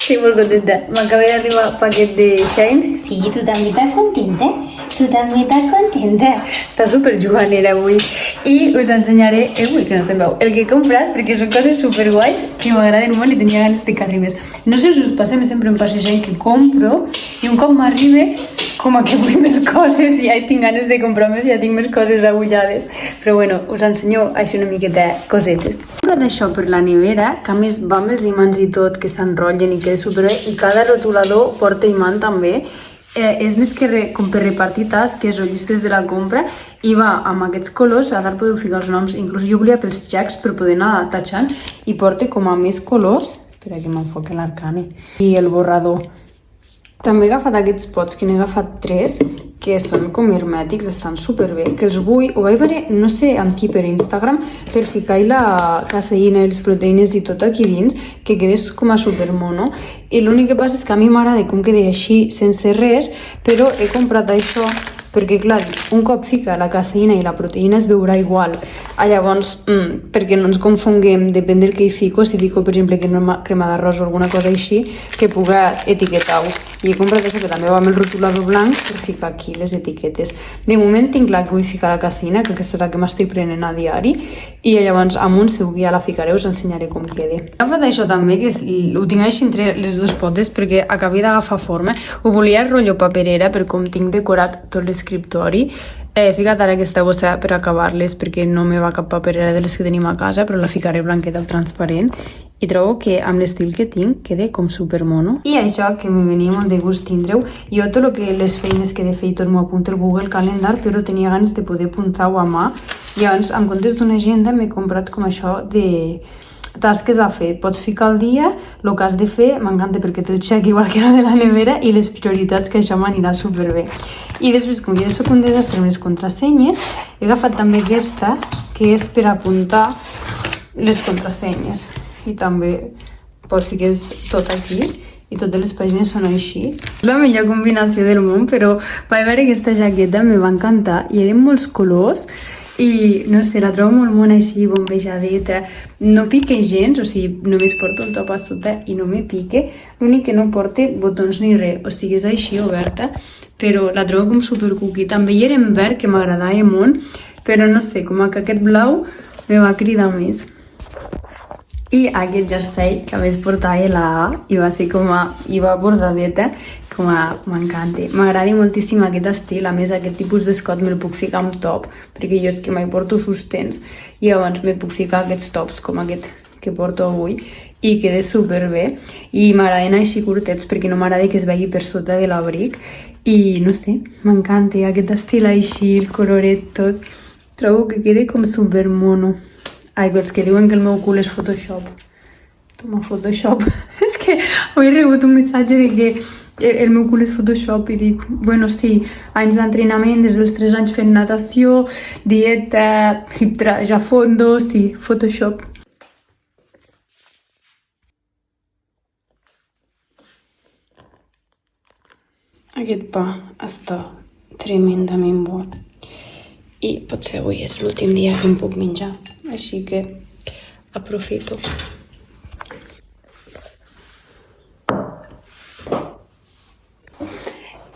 Estic molt contenta. M'acaba d'arribar paquet de Shine. Sí, tu també estàs contenta? Tu també estàs contenta? Està super juganera avui. I us ensenyaré, avui que no se'n veu, el que he comprat, perquè són coses super guais que m'agraden molt i tenia ganes de que arribés. No sé si us passa, sempre em passa gent que compro i un cop m'arriba com a que vull més coses i ja tinc ganes de comprar més, ja tinc més coses agullades. Però bueno, us ensenyo així una miqueta cosetes. He comprat això per la nevera, que a més va amb els imants i tot, que s'enrotllen i queda superbé, i cada rotulador porta imant també. És més que com per repartir tasques o llistes de la compra i va amb aquests colors, a dalt podeu ficar els noms, inclús jo volia pels xecs per poder anar tachant i porta com a més colors. Espera que m'enfoqui l'arcane. I el borrador. També he agafat aquests pots, que n'he agafat 3, que són com hermètics, estan superbé, que els vull, ho vaig veure, no sé amb qui, per Instagram, per ficar-hi la caseïna i les proteïnes i tot aquí dins, que quedés com a supermono. I l'únic que passa és que a mi m'agrada com quedi així, sense res, però he comprat això perquè, clar, un cop fica la caseïna i la proteïna es veurà igual. Llavors, perquè no ens confonguem, depèn del que hi fico, si fico, per exemple, crema d'arròs o alguna cosa així, que puga etiquetar-ho. I he comprat això que també va amb el rotulador blanc per ficar aquí les etiquetes. De moment tinc clar que vull ficar la caseïna, que aquesta és la que m'estic prenent a diari, i llavors amunt segur que ja la ficaré, us ensenyaré com quede. He agafat això també, que ho tinc així entre les dues potes perquè acabi d'agafar forma. Ho volia rotllo paperera per com tinc decorat tot l'escriptori. He ficat ara aquesta bossa per acabar-les perquè no me va cap paperera de les que tenim a casa, però la ficaré blanqueta o transparent i trobo que amb l'estil que tinc queda com supermono. I això que me venia molt de gust tindre-ho. Jo tot el que les feines que he de fer i tot m'ho apunto al Google Calendar, però tenia ganes de poder apuntar-ho a mà. Llavors, en comptes d'una agenda, m'he comprat com això de tasques a fer. Pots ficar el dia, el que has de fer, m'encanta perquè té el xec igual que la de la nevera i les prioritats, que això m'anirà superbé. I després, com jo soc un desastre amb les contrasenyes, he agafat també aquesta, que és per apuntar les contrasenyes. I també pots ficar tot aquí i totes les pàgines són així. És la millor combinació del món, però vaig veure aquesta jaqueta, me va encantar i eren molts colors i no sé, la trobo molt mona així, bombejadeta, no pique gens, o sigui, només porto un top a sota i no me pique, l'únic que no porta botons ni res, o sigui, és així oberta, però la trobo com super cookie. També hi era en verd, que m'agradava molt, però no sé, com que aquest blau me va cridar més. I aquest jersei, que a més portava la A i va ser com a... i va bordadeta, com a... m'encanta. M'agrada moltíssim aquest estil, a més aquest tipus d'escot me'l puc ficar amb top, perquè jo és que mai porto sostens, i llavors me puc ficar aquests tops com aquest que porto avui, i queda superbé. I m'agraden així curtets, perquè no m'agrada que es vegi per sota de l'abric, i no sé, m'encanta aquest estil així, el coloret tot. Trobo que queda com supermono. Ai, pels que diuen que el meu cul és Photoshop. Toma Photoshop. És que avui he rebut un missatge de que el meu cul és Photoshop i dic, bueno, sí, anys d'entrenament, des dels 3 anys fent natació, dieta, hip thrust a fondo, sí, Photoshop. Aquest pa està tremendament bo. I potser avui és l'últim dia que em puc menjar, així que aprofito.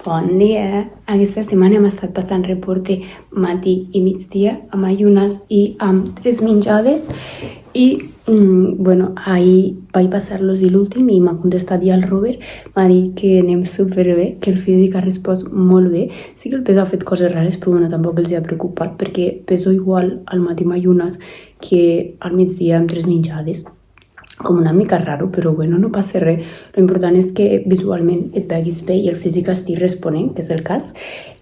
Bon dia! Aquesta setmana hem estat passant reporte matí i migdia amb ayunes i amb 3 menjades i bueno, ahir vaig passar-los i l'últim i m'ha contestat ja el Robert, m'ha dit que anem superbé, que el físic ha respost molt bé. Sí que el pes ha fet coses rares, però bueno, tampoc els ha preocupat perquè peso igual al matí amb ayunes que al migdia amb 3 menjades. Com una mica raro, però bueno, no passa res. L'important és que visualment et veguis bé i el físic estic responent, que és el cas.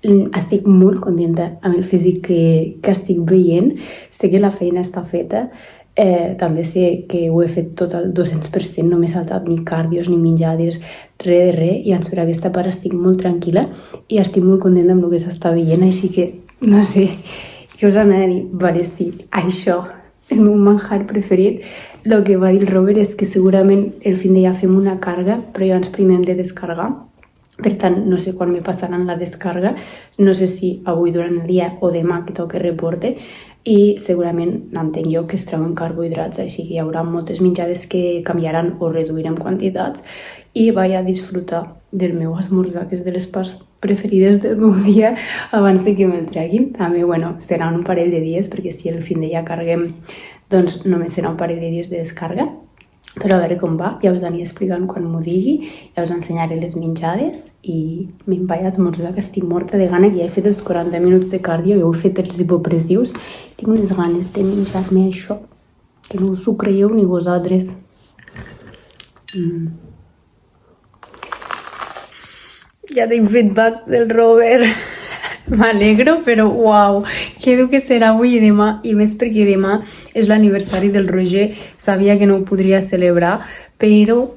Estic molt contenta amb el físic que estic veient. Sé que la feina està feta. També sé que ho he fet tot al 200%, no m'he saltat ni càrdios ni menjades, res de res, i per aquesta part estic molt tranquil·la i estic molt contenta amb el que s'està veient, així que, no sé, què us anava a dir? Vale, sí, això, el meu manjar preferit. El que va dir el Robert és que segurament el fin de ja fem una càrrega, però ja ens primer hem de descarregar. Per tant, no sé quan me passaran la descarga, no sé si avui durant el dia o demà que toque reporte, i segurament n'entenc jo que es treuen carbohidrats, així que hi haurà moltes menjades que canviaran o reduirem quantitats i vaig a disfrutar del meu esmorzar, que és de les parts preferides del meu dia abans de que me'l treguin. També, bueno, seran un parell de dies, perquè si el fin de ja carreguem, doncs només serà un parell de dies de descarga. Però a veure com va, ja us aniré explicant quan m'ho digui, ja us ensenyaré les menjades i me'n vaig a esmorzar, que estic morta de gana, que ja he fet els 40 minuts de cardio, ja he fet els hipopressius, tinc unes ganes de menjar-me això, que no us ho creieu ni vosaltres. Ja tinc feedback del Robert. M'alegro, però uau, que dur que serà avui i demà, i més perquè demà és l'aniversari del Roger. Sabia que no ho podria celebrar, però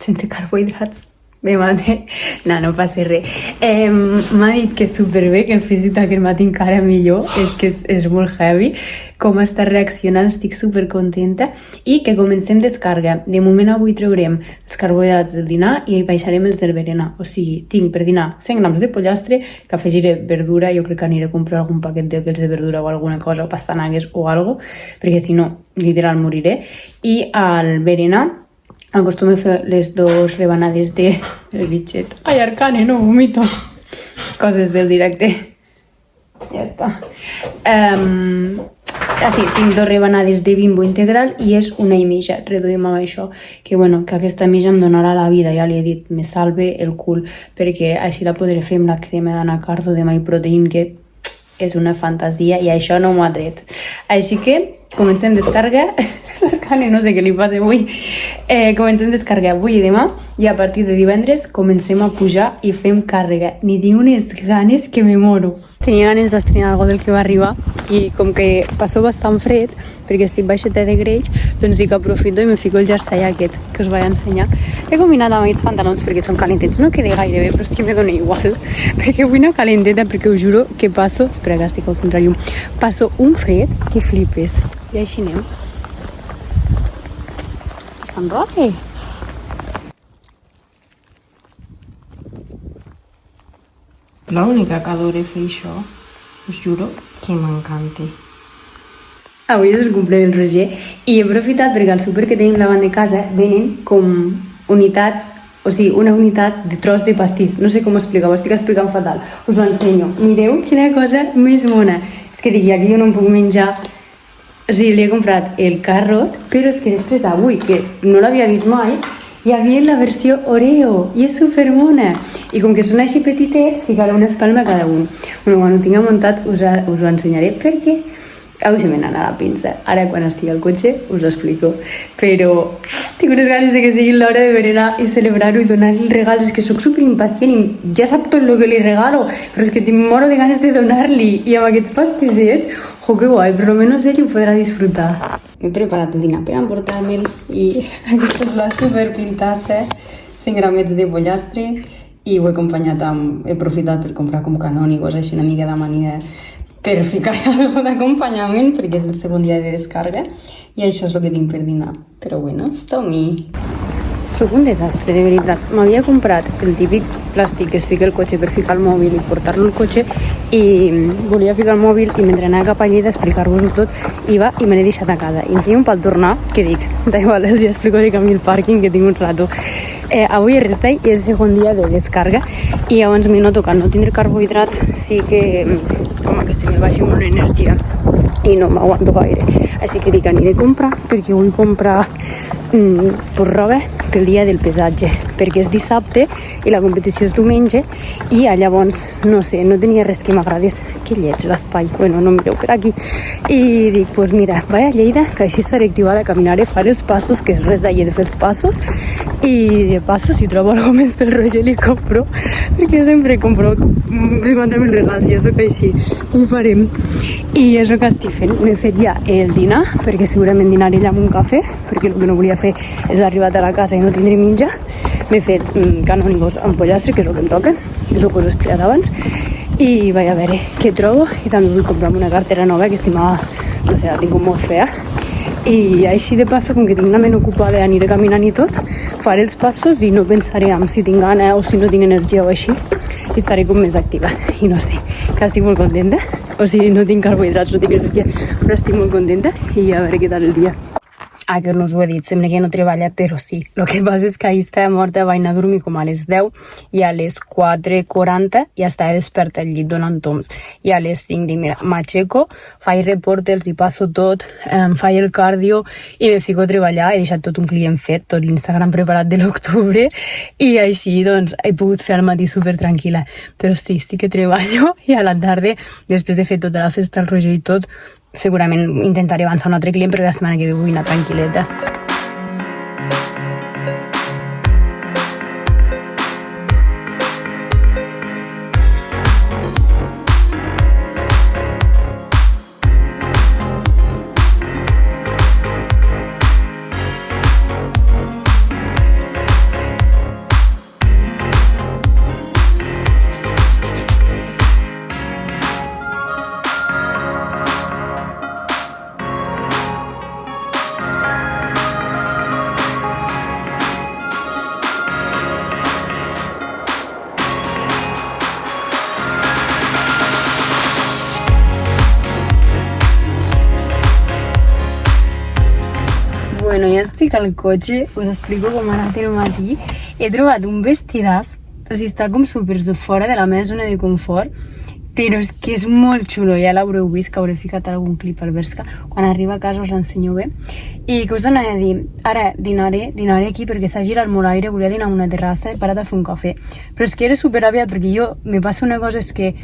sense carbohidrats me mate. No passa res. M'ha dit que superbé, que el físic d'aquest matí encara millor, és que és molt heavy. Com està reaccionant, estic supercontenta. I que comencem descarga. De moment avui traurem els carbohidrats del dinar i baixarem els del berenar. O sigui, tinc per dinar 100 grams de pollastre, que afegiré verdura, jo crec que aniré a comprar algun paquet de de verdura o alguna cosa, o pastanagues o algo, perquè si no, literal moriré. I al berenar acostumo a fer les 2 rebanades de... El bitxet. Ai, Arcane, no vomito. Coses del directe. Ja està. Sí, tinc 2 rebanades de Bimbo integral i és una i mitja. Reduïm amb això. Que bueno, que aquesta mitja em donarà la vida. Ja li he dit, me salve el cul. Perquè així la podré fer amb la crema d'anacardo de My Protein, que és una fantasia i això no m'ho ha tret. Així que comencem descarga. L'Arcane no sé què li passa avui. Comencem descarga avui i demà i a partir de divendres comencem a pujar i fem càrrega. Ni tinc unes ganes que me moro. Tenia ganes d'estrenar algo del que va arribar i com que passó bastant fred perquè estic baixeta de greix, doncs dic aprofito i me fico el jersei aquest que us vaig ensenyar. He combinat amb aquests pantalons perquè són calentets, no queda gaire bé, però és que me dona igual perquè vull una calenteta, perquè us juro que passo, espera que estic al contrallum, passo un fred que flipes. I així anem. S'enroque. L'única que adore fer això, us juro que m'encanta. Avui és el cumple del Roger i he aprofitat perquè al súper que tenim davant de casa venen com unitats, o sigui, una unitat de tros de pastís. No sé com explicar, ho estic explicant fatal. Us ho ensenyo. Mireu quina cosa més mona. És que dic, aquí jo no em puc menjar. O sigui, li he comprat el carrot, però és que després avui, que no l'havia vist mai, hi havia la versió Oreo i és supermona. I com que són així petitets, ficaré una espalma a cada un. Bueno, quan ho tinc muntat us ho ensenyaré perquè avui se me n'ha anat la pinça. Ara quan estigui al cotxe us ho explico. Però tinc unes ganes de que sigui l'hora de berenar i celebrar-ho i donar-li regals. És que sóc superimpacient i ja sap tot el que li regalo, però és que tinc moro de ganes de donar-li. I amb aquests pastissets, jo, que guai, però almenys ell ho podrà disfrutar. He preparat el dinar per emportar-me'l i aquesta és la superpintassa, 100 gramets de pollastre i ho he acompanyat amb... He aprofitat per comprar com canònigos, així una mica d'amanida per ficar alguna d'acompanyament perquè és el segon dia de descarga i això és el que tinc per dinar. Però bueno, som-hi! Soc un desastre, de veritat. M'havia comprat el típic plàstic que es fica al cotxe per ficar el mòbil i portar-lo al cotxe i volia ficar el mòbil i mentre anava cap a Lleida a explicar-vos-ho tot iba i me l'he deixat a casa. I em feia un pel tornar que dic, da igual, els explico de camí al pàrquing que tinc un rato. Avui és resta i és segon dia de descarga i llavors m'he notat que al no tindre carbohidrats sí que com que se me baixa molt l'energia i no m'aguanto gaire. Així que dic, aniré a comprar perquè vull comprar roba pel dia del pesatge, perquè és dissabte i la competició és diumenge i llavors, no sé, no tenia res que m'agradés. Que lleig l'espai, bueno, no mireu per aquí. I dic, pues mira, vaig a Lleida, que així estaré activada, caminaré, faré els passos, que és res d'allà de fer els passos, i de passo, si trobo alguna més pel Roger li compro, perquè sempre compro 50.000 regals, jo soc així, i ho farem. I és el que estic fent. M'he fet ja el dinar, perquè segurament dinaré allà amb un cafè, perquè el que no volia fer és arribar a la casa i no tindré menjar. M'he fet canònigos amb pollastre, que és el que em toca, és el que us he explicat abans, i vaig a veure què trobo, i també vull comprar una cartera nova, que si m'ha, no sé, la tinc molt fea, i així de passo, com que tinc la ment ocupada, aniré caminant i tot, faré els passos i no pensaré en si tinc gana o si no tinc energia o així, i estaré com més activa, i no sé, que estic molt contenta. O sigui, no tinc carbohidrats, no tinc energia, però estic molt contenta i a veure què tal el dia. Ah, que no us ho he dit, sembla que no treballa, però sí. El que passa és que ahir estava morta, vaig anar a dormir com a les 10 i a les 4:40 ja estava desperta al llit donant toms. I a les 5 dic, mira, m'aixeco, faig reportes, hi passo tot, faig el cardio i me fico a treballar. He deixat tot un client fet, tot l'Instagram preparat de l'octubre i així doncs he pogut fer al matí super tranquil·la. Però sí que treballo i a la tarda, després de fer tota la festa, el Roger i tot, segurament intentaré avançar un altre client perquè la setmana que ve vull anar tranquil·leta. Bueno, ja estic al cotxe, us explico com ha anat el matí. He trobat un vestidàs, o sigui, està com super fora de la meva zona de confort, però és que és molt xulo, ja l'haureu vist, que hauré ficat algun clip al Berska. Quan arriba a casa us l'ensenyo bé. I què us anava a dir? Ara dinaré aquí perquè s'ha girat molt aire, volia dinar a una terrassa, he parat a fer un cafè. Però és que era super aviat perquè jo, me passa una cosa, és que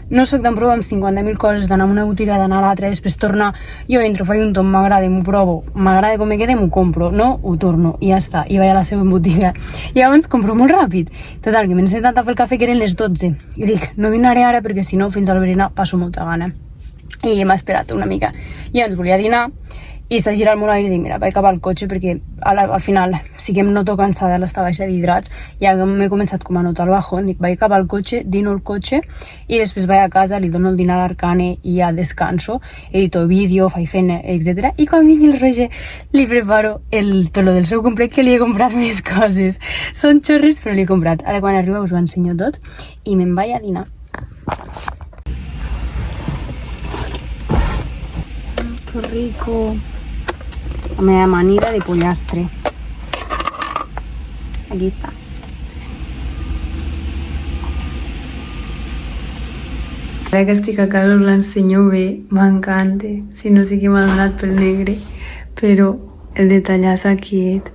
no soc d'en provar amb 50.000 coses, d'anar a una botiga, d'anar a l'altra, després tornar, jo entro, faig un tom, m'agrada, m'ho provo, m'agrada com me queda, m'ho compro, no, ho torno, i ja està, i vaig a la següent botiga. I llavors compro molt ràpid. Total, que m'he sentat a fer el cafè que eren les 12, i dic, no dinaré ara perquè si no, fins al berenar passo molta gana. I m'ha esperat una mica. I llavors volia dinar, i s'ha girat molt l'aire i dic, mira, vaig acabar el cotxe perquè al final sí que em noto cansada, l'està baixa d'hidrats, ja m'he començat com a notar el bajón, dic, vaig acabar el cotxe, dino el cotxe i després vaig a casa, li dono el dinar a l'Arcane i ja descanso, edito vídeo, faig feina, etc. I quan vingui el Roger li preparo tot lo del seu complet, que li he comprat més coses. Són xorres, però li he comprat. Ara quan arriba us ho ensenyo tot i me'n vaig a dinar. Que rico. La meva manera de pollastre. Aquí està. Ara que estic a casa us l'ensenyo bé, m'encanta. Si no sé qui m'ha donat pel negre, però el detallaç aquest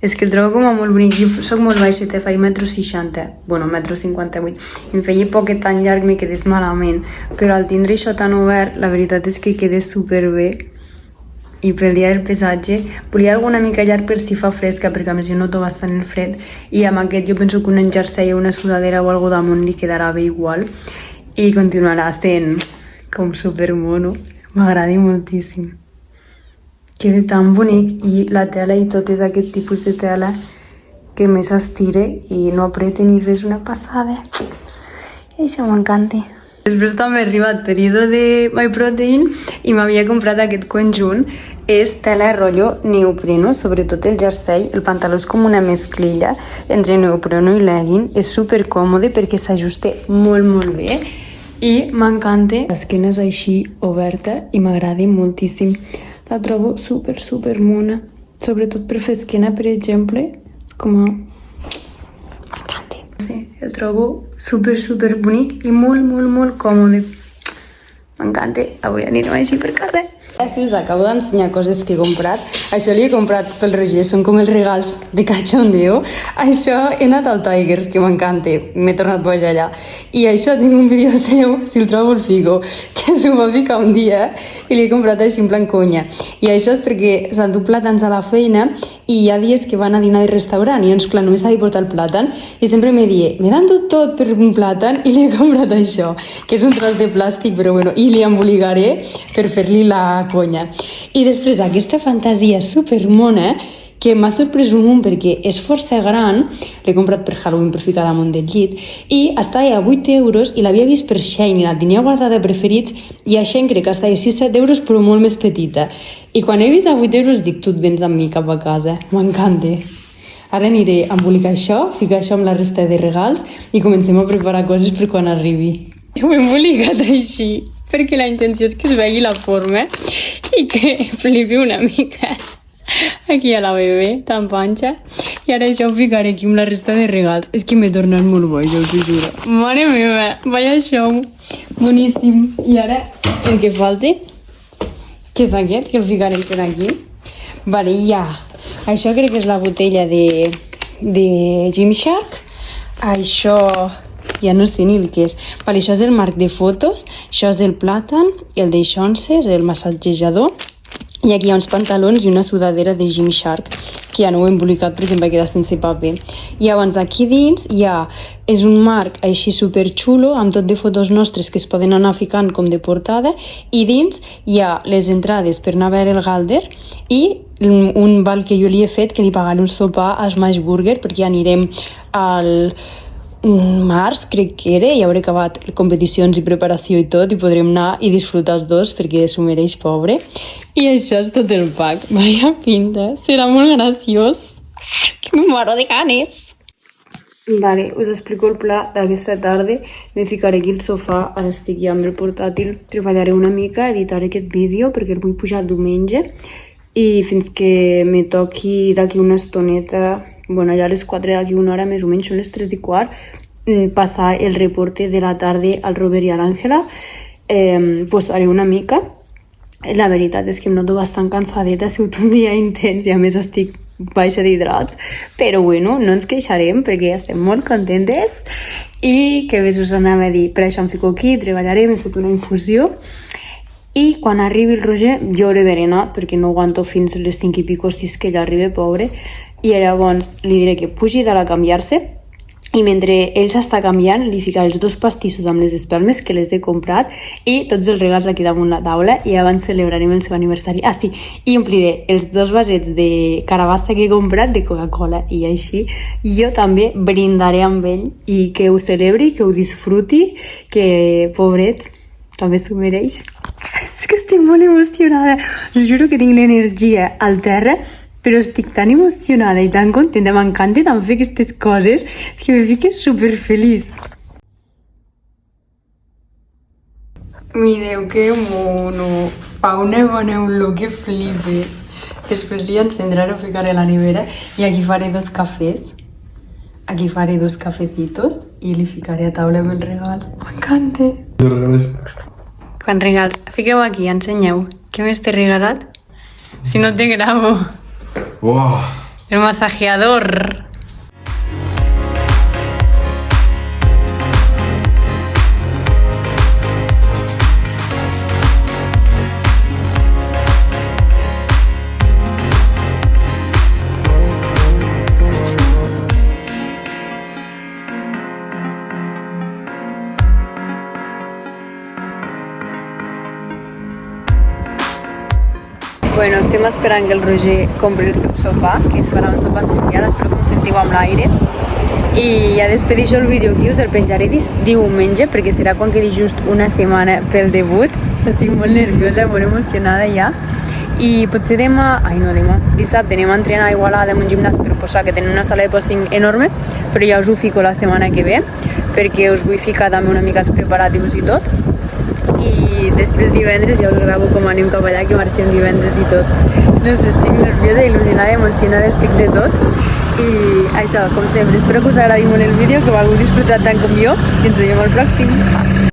és que el trobo com a molt bonic. Jo soc molt baixeta, faig 1,60 m, bueno, 1,58 m. Em feia poquet tan llarg, me quedés malament, però al tindre això tan obert, la veritat és que quedés superbé. I pel dia del pesatge volia alguna mica llarg per si fa fresca, perquè a més jo noto bastant el fred, i amb aquest jo penso que un jersei o una sudadera o algo damunt li quedarà bé igual i continuarà sent com supermono. M'agrada moltíssim. Queda tan bonic i la tela i tot és aquest tipus de tela que més estira i no apreta ni res, una passada. I això m'encanta. Després també ha arribat període de MyProtein i m'havia comprat aquest conjunt. És tela rotllo neopreno, sobretot el jersei. El pantaló és com una mesclilla entre neopreno i legging. És super còmode perquè s'ajusta molt bé i m'encanta. L'esquena és així oberta i m'agrada moltíssim. La trobo super mona. Sobretot per fer esquena, per exemple. És com a... Sí, el trobo super bonic i molt còmode. M'encanta. Avui anirem així per casa. Sí, us acabo d'ensenyar coses que he comprat. Això li he comprat pel Roger, són com els regals de cachondeo. Això he anat al Tigers, que m'encanta, m'he tornat boja allà. I això tinc un vídeo seu, si el trobo el fico, que s'ho va ficar un dia i li he comprat així en plan conya. I això és perquè s'han dut plàtans a la feina i hi ha dies que van a dinar de restaurant i doncs clar, només s'ha de portar el plàtan i sempre me die, me dan tot per un plàtan i li he comprat això, que és un tros de plàstic, però bueno, i li emboligaré per fer-li la conya. I després aquesta fantasia supermona que m'ha sorprès un munt perquè és força gran, l'he comprat per Halloween per ficar damunt del llit i estava a 8 euros i l'havia vist per Shein i la tenia guardada a preferits i a Shein crec que estava a 6-7 euros però molt més petita. I quan he vist a 8 euros dic, tu et vens amb mi cap a casa, m'encanta. Ara aniré a embolicar això, ficar això amb la resta de regals i comencem a preparar coses per quan arribi. Ho he embolicat així. perquè la intenció és que es vegi la forma i que flipi una mica. Aquí a la bebè, tan panxa. I ara això ho ficaré aquí amb la resta de regals. És que m'he tornat molt boja, us ho juro. Mare meva, vaya show. Boníssim. I ara el que falti, que és aquest, que el ficarem per aquí. Vale, ja. Això crec que és la botella de Gymshark. Això ja no sé ni el que és. Vale, això és el marc de fotos, això és el plàtan, el d'eixonces, el massatgejador, i aquí hi ha uns pantalons i una sudadera de Gymshark, que ja no ho he embolicat perquè em va quedar sense paper. I llavors aquí dins és un marc així superxulo, amb tot de fotos nostres que es poden anar ficant com de portada, i dins hi ha les entrades per anar a veure el Galder i un val que jo li he fet, que li pagaré un sopar a Smash Burger, perquè anirem al març, crec que era, i hauré acabat competicions i preparació i tot, i podrem anar i disfrutar els dos perquè s'ho mereix, pobre. I això és tot el pack. Vaya pinta, serà molt graciós. Que me muero de ganes. Vale, us explico el pla d'aquesta tarda. Me ficaré aquí al sofà, ara estic ja amb el portàtil, treballaré una mica, editaré aquest vídeo perquè el vull pujar diumenge, i fins que me toqui d'aquí una estoneta, bueno, ja a les 4 d'aquí una hora, més o menys, són les 3:15, passar el reporte de la tarda al Robert i a l'Àngela, posaré una mica. La veritat és que em noto bastant cansadeta, ha sigut un dia intens i a més estic baixa d'hidrats, però bueno, no ens queixarem perquè estem molt contentes. I què més us anava a dir? Per això em fico aquí, treballaré, m'he fet una infusió. I quan arribi el Roger, jo hauré berenat, perquè no aguanto fins les 5 i pico, 6 que ell arriba, pobre. I llavors li diré que pugi dalt a canviar-se, i mentre ell s'està canviant li ficaré els 2 pastissos amb les espelmes que les he comprat i tots els regals aquí damunt la taula, i abans celebrarem el seu aniversari. Ah sí, i ompliré els 2 vasets de carabassa que he comprat de Coca-Cola, i així jo també brindaré amb ell i que ho celebri, que ho disfruti, que pobret també s'ho mereix. És que estic molt emocionada, us juro que tinc l'energia al terra, però estic tan emocionada i tan contenta, m'encanta tant fer aquestes coses, és que me fico superfeliç. Mireu que mono, fa una bona olor que flipes. Després li encendré, ho ficaré a la nevera i aquí faré 2 cafès. Aquí faré 2 cafecitos i li ficaré a taula amb els regals. M'encanta. ¿Qué regalas? Quan regals? Fiqueu aquí, ensenyeu. Què més t'he regalat? Si no te gravo. ¡Wow! El masajeador. Bueno, estem esperant que el Roger compri el seu sopar, que es farà un sopar especial, espero que em sentiu amb l'aire. I ja despedixo el vídeo aquí, us el penjaré diumenge, perquè serà quan quedi just una setmana pel debut. Estic molt nerviosa, molt emocionada ja. I potser demà, dissabte anem a entrenar a Igualada en un gimnàs per posar, que tenen una sala de posing enorme, però ja us ho fico la setmana que ve, perquè us vull ficar també una mica els preparatius i tot. I després divendres ja us gravo com anem cap allà, que marxem divendres i tot. No sé, estic nerviosa, il·lusionada, emocionada, estic de tot. I això, com sempre, espero que us agradi molt el vídeo, que ho hagueu disfrutat tant com jo, i ens veiem al pròxim.